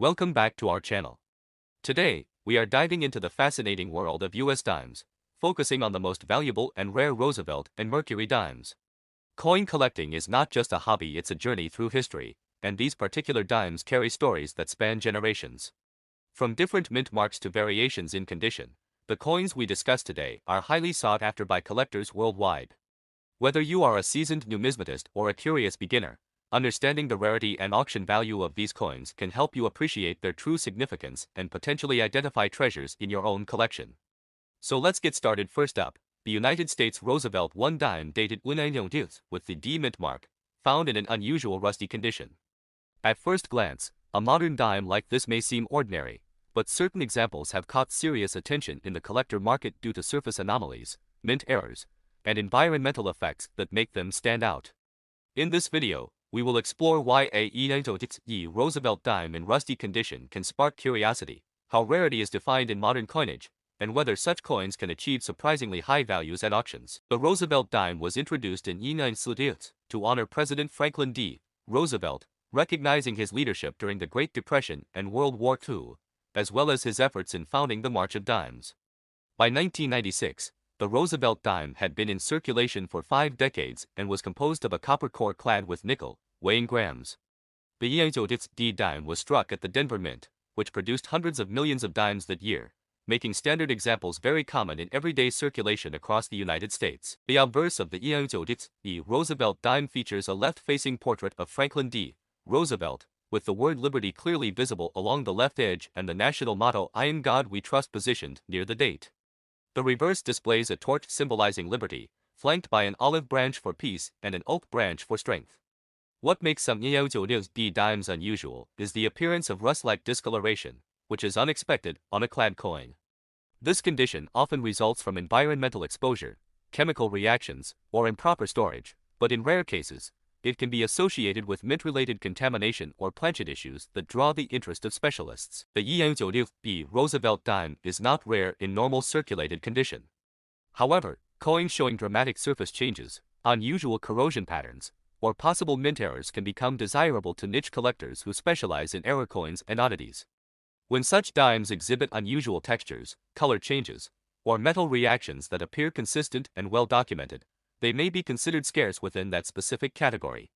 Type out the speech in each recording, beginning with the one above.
Welcome back to our channel. Today, we are diving into the fascinating world of US dimes, focusing on the most valuable and rare Roosevelt and Mercury dimes. Coin collecting is not just a hobby, it's a journey through history, and these particular dimes carry stories that span generations. From different mint marks to variations in condition, the coins we discuss today are highly sought after by collectors worldwide. Whether you are a seasoned numismatist or a curious beginner, understanding the rarity and auction value of these coins can help you appreciate their true significance and potentially identify treasures in your own collection. So let's get started. First up, the United States Roosevelt 1 dime dated 1902 with the D mint mark, found in an unusual rusty condition. At first glance, a modern dime like this may seem ordinary, but certain examples have caught serious attention in the collector market due to surface anomalies, mint errors, and environmental effects that make them stand out. In this video, we will explore why a Roosevelt dime in rusty condition can spark curiosity, how rarity is defined in modern coinage, and whether such coins can achieve surprisingly high values at auctions. The Roosevelt dime was introduced in 1902 to honor President Franklin D. Roosevelt, recognizing his leadership during the Great Depression and World War II, as well as his efforts in founding the March of Dimes. By 1996, the Roosevelt dime had been in circulation for 5 decades and was composed of a copper core clad with nickel, weighing grams. The 1902 D dime was struck at the Denver Mint, which produced hundreds of millions of dimes that year, making standard examples very common in everyday circulation across the United States. The obverse of the 1902 Roosevelt dime features a left-facing portrait of Franklin D. Roosevelt, with the word Liberty clearly visible along the left edge and the national motto "In God We Trust" positioned near the date. The reverse displays a torch symbolizing liberty, flanked by an olive branch for peace and an oak branch for strength. What makes some 1902 D dimes unusual is the appearance of rust-like discoloration, which is unexpected on a clad coin. This condition often results from environmental exposure, chemical reactions, or improper storage, but in rare cases, it can be associated with mint-related contamination or planchet issues that draw the interest of specialists. The 1902 Roosevelt dime is not rare in normal circulated condition. However, coins showing dramatic surface changes, unusual corrosion patterns, or possible mint errors can become desirable to niche collectors who specialize in error coins and oddities. When such dimes exhibit unusual textures, color changes, or metal reactions that appear consistent and well documented, they may be considered scarce within that specific category.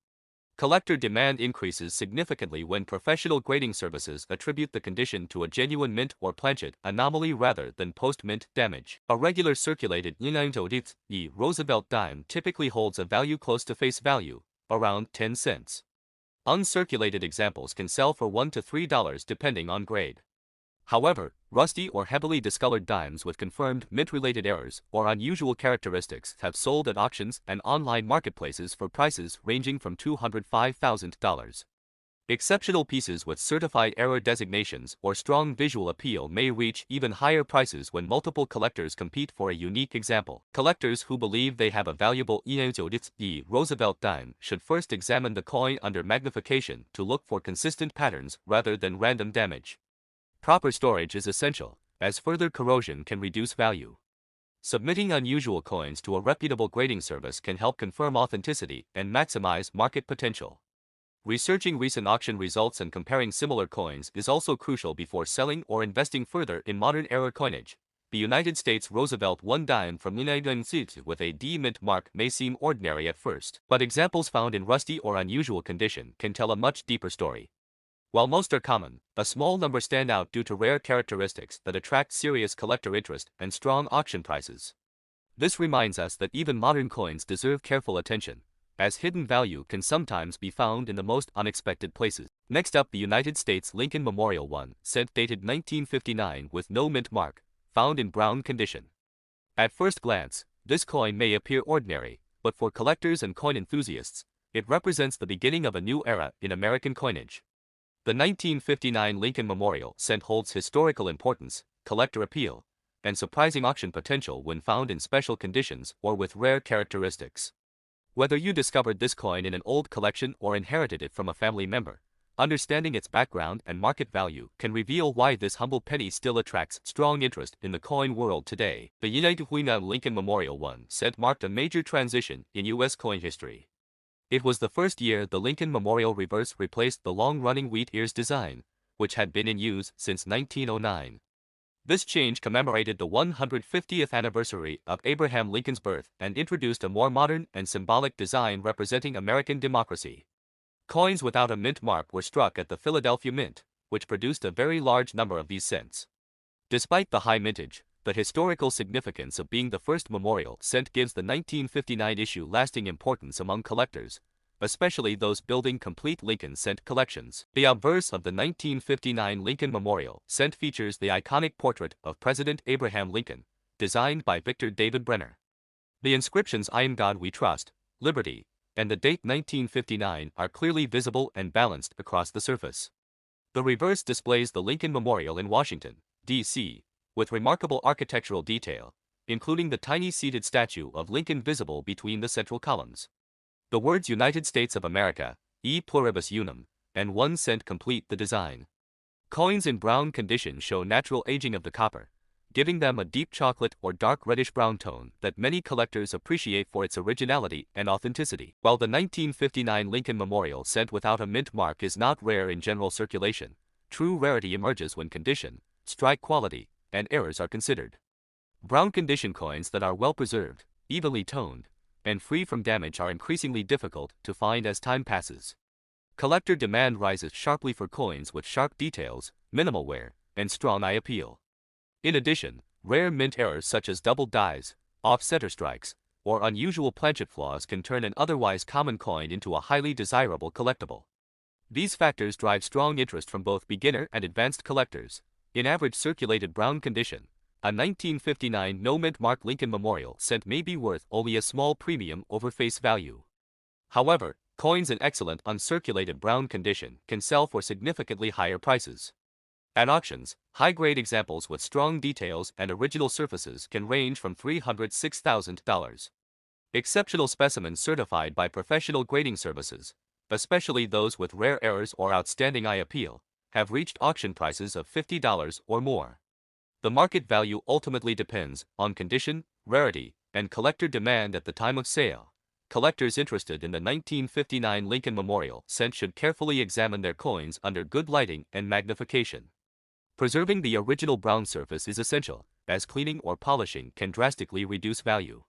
Collector demand increases significantly when professional grading services attribute the condition to a genuine mint or planchet anomaly rather than post-mint damage. A regular circulated 1902 Roosevelt dime typically holds a value close to face value, around 10 cents. Uncirculated examples can sell for $1 to $3 depending on grade. However, rusty or heavily discolored dimes with confirmed mint-related errors or unusual characteristics have sold at auctions and online marketplaces for prices ranging from $205,000. Exceptional pieces with certified error designations or strong visual appeal may reach even higher prices when multiple collectors compete for a unique example. Collectors who believe they have a valuable 1902 Roosevelt dime should first examine the coin under magnification to look for consistent patterns rather than random damage. Proper storage is essential, as further corrosion can reduce value. Submitting unusual coins to a reputable grading service can help confirm authenticity and maximize market potential. Researching recent auction results and comparing similar coins is also crucial before selling or investing further in modern era coinage. The United States Roosevelt 1 dime from 1902 with a D mint mark may seem ordinary at first, but examples found in rusty or unusual condition can tell a much deeper story. While most are common, a small number stand out due to rare characteristics that attract serious collector interest and strong auction prices. This reminds us that even modern coins deserve careful attention, as hidden value can sometimes be found in the most unexpected places. Next up, the United States Lincoln Memorial 1 cent dated 1959 with no mint mark, found in brown condition. At first glance, this coin may appear ordinary, but for collectors and coin enthusiasts, it represents the beginning of a new era in American coinage. The 1959 Lincoln Memorial cent holds historical importance, collector appeal, and surprising auction potential when found in special conditions or with rare characteristics. Whether you discovered this coin in an old collection or inherited it from a family member, understanding its background and market value can reveal why this humble penny still attracts strong interest in the coin world today. The 1959 Lincoln Memorial 1 cent marked a major transition in U.S. coin history. It was the first year the Lincoln Memorial reverse replaced the long-running wheat ears design, which had been in use since 1909. This change commemorated the 150th anniversary of Abraham Lincoln's birth and introduced a more modern and symbolic design representing American democracy. Coins without a mint mark were struck at the Philadelphia Mint, which produced a very large number of these cents. Despite the high mintage, the historical significance of being the first memorial cent gives the 1959 issue lasting importance among collectors, especially those building complete Lincoln cent collections. The obverse of the 1959 Lincoln Memorial cent features the iconic portrait of President Abraham Lincoln, designed by Victor David Brenner. The inscriptions "I in God We Trust," "Liberty," and the date 1959 are clearly visible and balanced across the surface. The reverse displays the Lincoln Memorial in Washington, D.C., with remarkable architectural detail, including the tiny seated statue of Lincoln visible between the central columns. The words United States of America, E pluribus unum, and 1 cent complete the design. Coins in brown condition show natural aging of the copper, giving them a deep chocolate or dark reddish-brown tone that many collectors appreciate for its originality and authenticity. While the 1959 Lincoln Memorial cent without a mint mark is not rare in general circulation, true rarity emerges when condition, strike quality, and errors are considered. Brown condition coins that are well preserved, evenly toned, and free from damage are increasingly difficult to find as time passes. Collector demand rises sharply for coins with sharp details, minimal wear, and strong eye appeal. In addition, rare mint errors such as double dies, off-center strikes, or unusual planchet flaws can turn an otherwise common coin into a highly desirable collectible. These factors drive strong interest from both beginner and advanced collectors. In average circulated brown condition, a 1959 no-mint mark Lincoln Memorial cent may be worth only a small premium over face value. However, coins in excellent uncirculated brown condition can sell for significantly higher prices. At auctions, high-grade examples with strong details and original surfaces can range from $306,000. Exceptional specimens certified by professional grading services, especially those with rare errors or outstanding eye appeal, have reached auction prices of $50 or more. The market value ultimately depends on condition, rarity, and collector demand at the time of sale. Collectors interested in the 1959 Lincoln Memorial cent should carefully examine their coins under good lighting and magnification. Preserving the original brown surface is essential, as cleaning or polishing can drastically reduce value.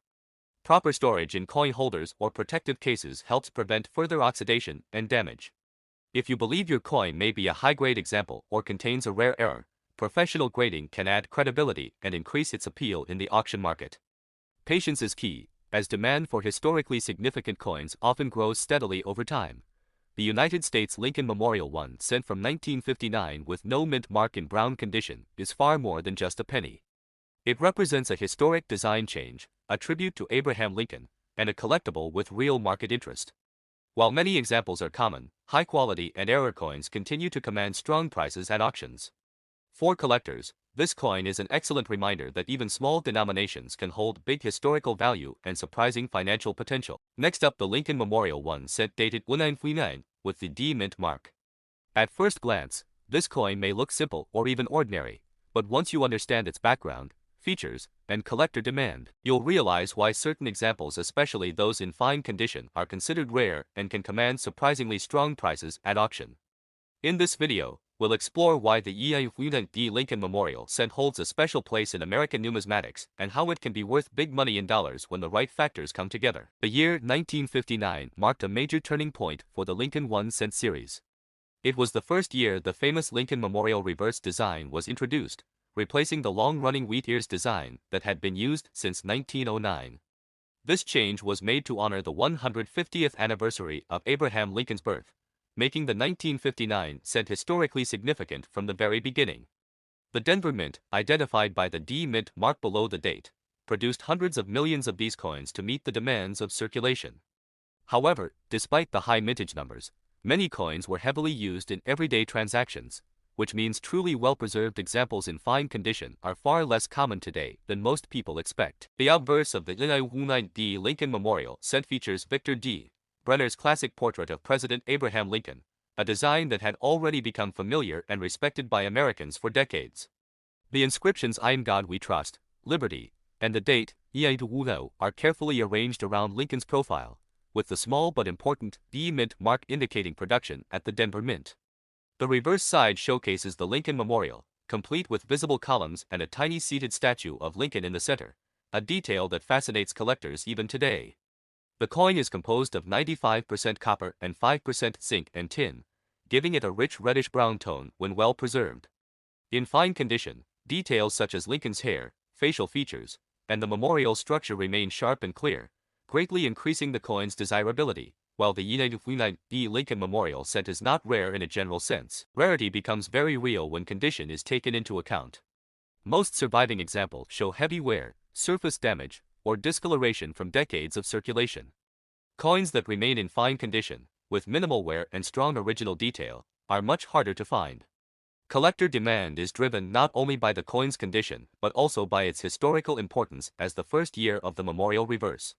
Proper storage in coin holders or protective cases helps prevent further oxidation and damage. If you believe your coin may be a high-grade example or contains a rare error, professional grading can add credibility and increase its appeal in the auction market. Patience is key, as demand for historically significant coins often grows steadily over time. The United States Lincoln Memorial 1 cent from 1959 with no mint mark in brown condition is far more than just a penny. It represents a historic design change, a tribute to Abraham Lincoln, and a collectible with real market interest. While many examples are common, high-quality and error coins continue to command strong prices at auctions. For collectors, this coin is an excellent reminder that even small denominations can hold big historical value and surprising financial potential. Next up, the Lincoln Memorial 1 cent dated 1949 with the D mint mark. At first glance, this coin may look simple or even ordinary, but once you understand its background, features, and collector demand, you'll realize why certain examples, especially those in fine condition, are considered rare and can command surprisingly strong prices at auction. In this video, we'll explore why the D Lincoln Memorial cent holds a special place in American numismatics and how it can be worth big money in dollars when the right factors come together. The year 1959 marked a major turning point for the Lincoln 1 cent series. It was the first year the famous Lincoln Memorial reverse design was introduced, replacing the long-running wheat ears design that had been used since 1909. This change was made to honor the 150th anniversary of Abraham Lincoln's birth, making the 1959 cent historically significant from the very beginning. The Denver Mint, identified by the D Mint mark below the date, produced hundreds of millions of these coins to meet the demands of circulation. However, despite the high mintage numbers, many coins were heavily used in everyday transactions, which means truly well-preserved examples in fine condition are far less common today than most people expect. The obverse of the D Lincoln Memorial cent features Victor D. Brenner's classic portrait of President Abraham Lincoln, a design that had already become familiar and respected by Americans for decades. The inscriptions "I in God We Trust," "Liberty," and the date are carefully arranged around Lincoln's profile, with the small but important D Mint mark indicating production at the Denver Mint. The reverse side showcases the Lincoln Memorial, complete with visible columns and a tiny seated statue of Lincoln in the center, a detail that fascinates collectors even today. The coin is composed of 95% copper and 5% zinc and tin, giving it a rich reddish-brown tone when well preserved. In fine condition, details such as Lincoln's hair, facial features, and the memorial structure remain sharp and clear, greatly increasing the coin's desirability. While the United Lincoln Memorial set is not rare in a general sense, rarity becomes very real when condition is taken into account. Most surviving examples show heavy wear, surface damage, or discoloration from decades of circulation. Coins that remain in fine condition, with minimal wear and strong original detail, are much harder to find. Collector demand is driven not only by the coin's condition but also by its historical importance as the first year of the memorial reverse.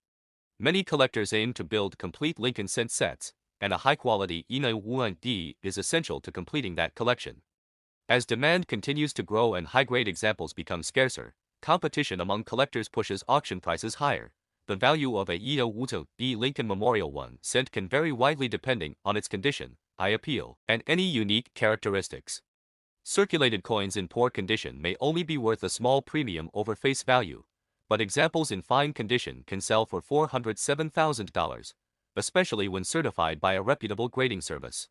Many collectors aim to build complete Lincoln cent sets, and a high-quality E9D is essential to completing that collection. As demand continues to grow and high-grade examples become scarcer, competition among collectors pushes auction prices higher. The value of a E9D Lincoln Memorial 1 cent can vary widely depending on its condition, eye appeal, and any unique characteristics. Circulated coins in poor condition may only be worth a small premium over face value, but examples in fine condition can sell for $407,000, especially when certified by a reputable grading service.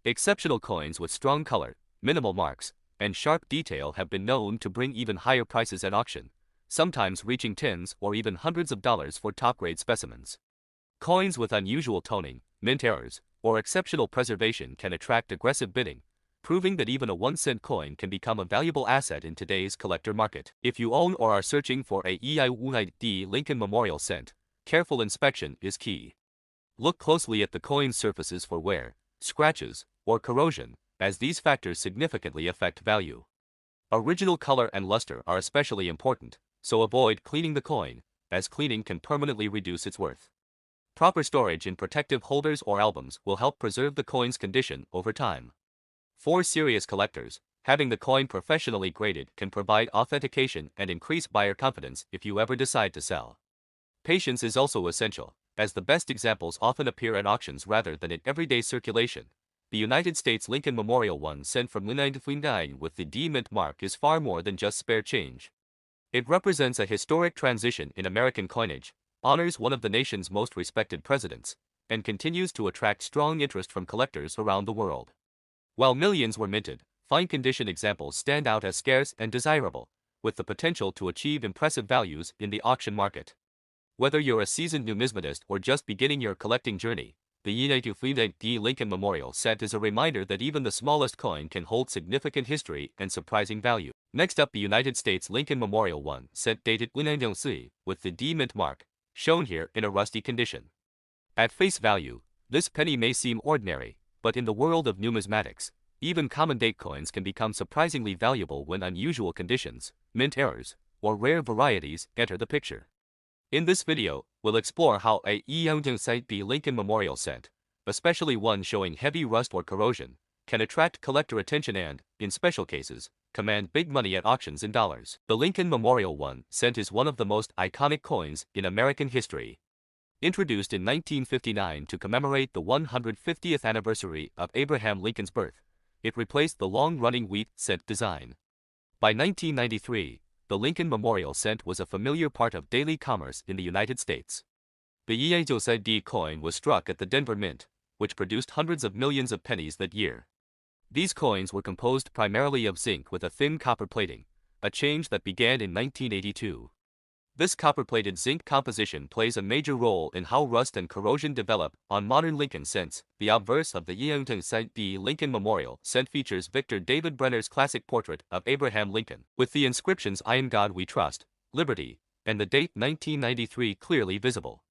Exceptional coins with strong color, minimal marks, and sharp detail have been known to bring even higher prices at auction, sometimes reaching tens or even hundreds of dollars for top-grade specimens. Coins with unusual toning, mint errors, or exceptional preservation can attract aggressive bidding, proving that even a 1-cent coin can become a valuable asset in today's collector market. If you own or are searching for a E9D Lincoln Memorial cent, careful inspection is key. Look closely at the coin's surfaces for wear, scratches, or corrosion, as these factors significantly affect value. Original color and luster are especially important, so avoid cleaning the coin, as cleaning can permanently reduce its worth. Proper storage in protective holders or albums will help preserve the coin's condition over time. For serious collectors, having the coin professionally graded can provide authentication and increase buyer confidence if you ever decide to sell. Patience is also essential, as the best examples often appear at auctions rather than in everyday circulation. The United States Lincoln Memorial 1 cent from 1959 with the D Mint mark is far more than just spare change. It represents a historic transition in American coinage, honors one of the nation's most respected presidents, and continues to attract strong interest from collectors around the world. While millions were minted, fine condition examples stand out as scarce and desirable, with the potential to achieve impressive values in the auction market. Whether you're a seasoned numismatist or just beginning your collecting journey, the E9D Lincoln Memorial set is a reminder that even the smallest coin can hold significant history and surprising value. Next up, the United States Lincoln Memorial 1 cent dated 1903 with the D Mint mark, shown here in a rusty condition. At face value, this penny may seem ordinary, but in the world of numismatics, even common date coins can become surprisingly valuable when unusual conditions, mint errors, or rare varieties enter the picture. In this video, we'll explore how a E9D Lincoln Memorial cent, especially one showing heavy rust or corrosion, can attract collector attention and, in special cases, command big money at auctions in dollars. The Lincoln Memorial 1 cent is one of the most iconic coins in American history. Introduced in 1959 to commemorate the 150th anniversary of Abraham Lincoln's birth, it replaced the long-running wheat cent design. By 1993, the Lincoln Memorial cent was a familiar part of daily commerce in the United States. The E9D coin was struck at the Denver Mint, which produced hundreds of millions of pennies that year. These coins were composed primarily of zinc with a thin copper plating, a change that began in 1982. This copper-plated zinc composition plays a major role in how rust and corrosion develop on modern Lincoln cents. The obverse of the E9D Lincoln Memorial cent features Victor David Brenner's classic portrait of Abraham Lincoln, with the inscriptions "In God We Trust," "Liberty," and the date 1993 clearly visible.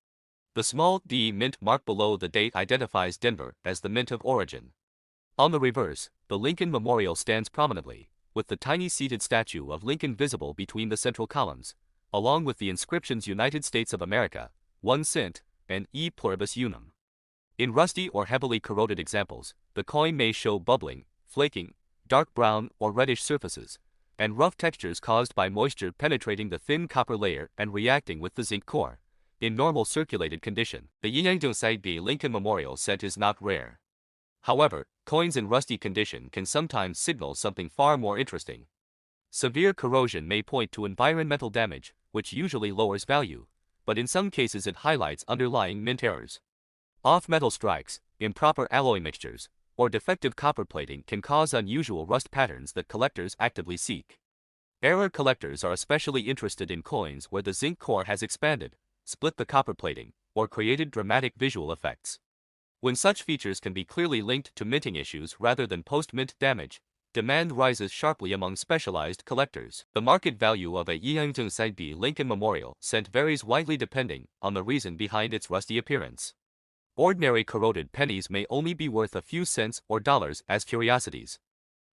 The small D Mint mark below the date identifies Denver as the mint of origin. On the reverse, the Lincoln Memorial stands prominently, with the tiny seated statue of Lincoln visible between the central columns, along with the inscriptions United States of America, 1 cent, and E pluribus unum. In rusty or heavily corroded examples, the coin may show bubbling, flaking, dark brown or reddish surfaces, and rough textures caused by moisture penetrating the thin copper layer and reacting with the zinc core. In normal circulated condition, the E9D Lincoln Memorial cent is not rare. However, coins in rusty condition can sometimes signal something far more interesting. Severe corrosion may point to environmental damage, which usually lowers value, but in some cases it highlights underlying mint errors. Off-metal strikes, improper alloy mixtures, or defective copper plating can cause unusual rust patterns that collectors actively seek. Error collectors are especially interested in coins where the zinc core has expanded, split the copper plating, or created dramatic visual effects. When such features can be clearly linked to minting issues rather than post-mint damage, demand rises sharply among specialized collectors. The market value of a Yeongjeong Side B Lincoln Memorial cent varies widely depending on the reason behind its rusty appearance. Ordinary corroded pennies may only be worth a few cents or dollars as curiosities.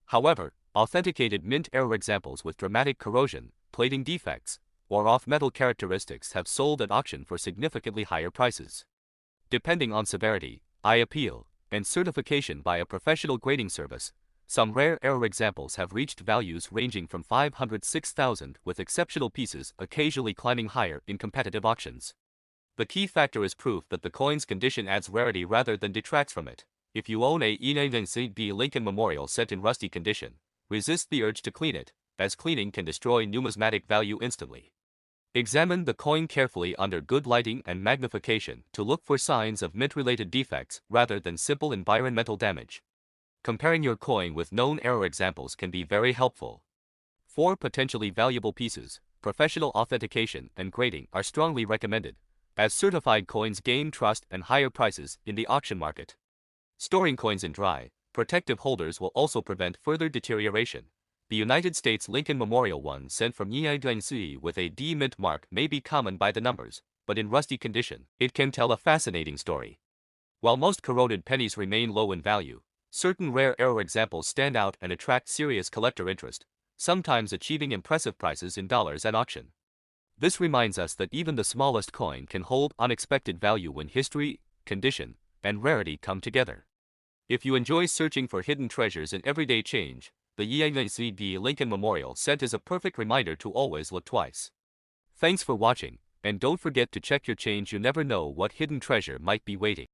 However, authenticated mint error examples with dramatic corrosion, plating defects, or off-metal characteristics have sold at auction for significantly higher prices. Depending on severity, eye appeal, and certification by a professional grading service, some rare error examples have reached values ranging from $506,000, with exceptional pieces occasionally climbing higher in competitive auctions. The key factor is proof that the coin's condition adds rarity rather than detracts from it. If you own a Yeongjeong Side B Lincoln Memorial cent in rusty condition, resist the urge to clean it, as cleaning can destroy numismatic value instantly. Examine the coin carefully under good lighting and magnification to look for signs of mint-related defects rather than simple environmental damage. Comparing your coin with known error examples can be very helpful. For potentially valuable pieces, professional authentication and grading are strongly recommended, as certified coins gain trust and higher prices in the auction market. Storing coins in dry, protective holders will also prevent further deterioration. The United States Lincoln Memorial 1 cent from Yeongjeong with a D mint mark may be common by the numbers, but in rusty condition, it can tell a fascinating story. While most corroded pennies remain low in value, certain rare error examples stand out and attract serious collector interest, sometimes achieving impressive prices in dollars at auction. This reminds us that even the smallest coin can hold unexpected value when history, condition, and rarity come together. If you enjoy searching for hidden treasures in everyday change, the Yeongjeong Side B Lincoln Memorial cent is a perfect reminder to always look twice. Thanks for watching, and don't forget to check your change. You never know what hidden treasure might be waiting.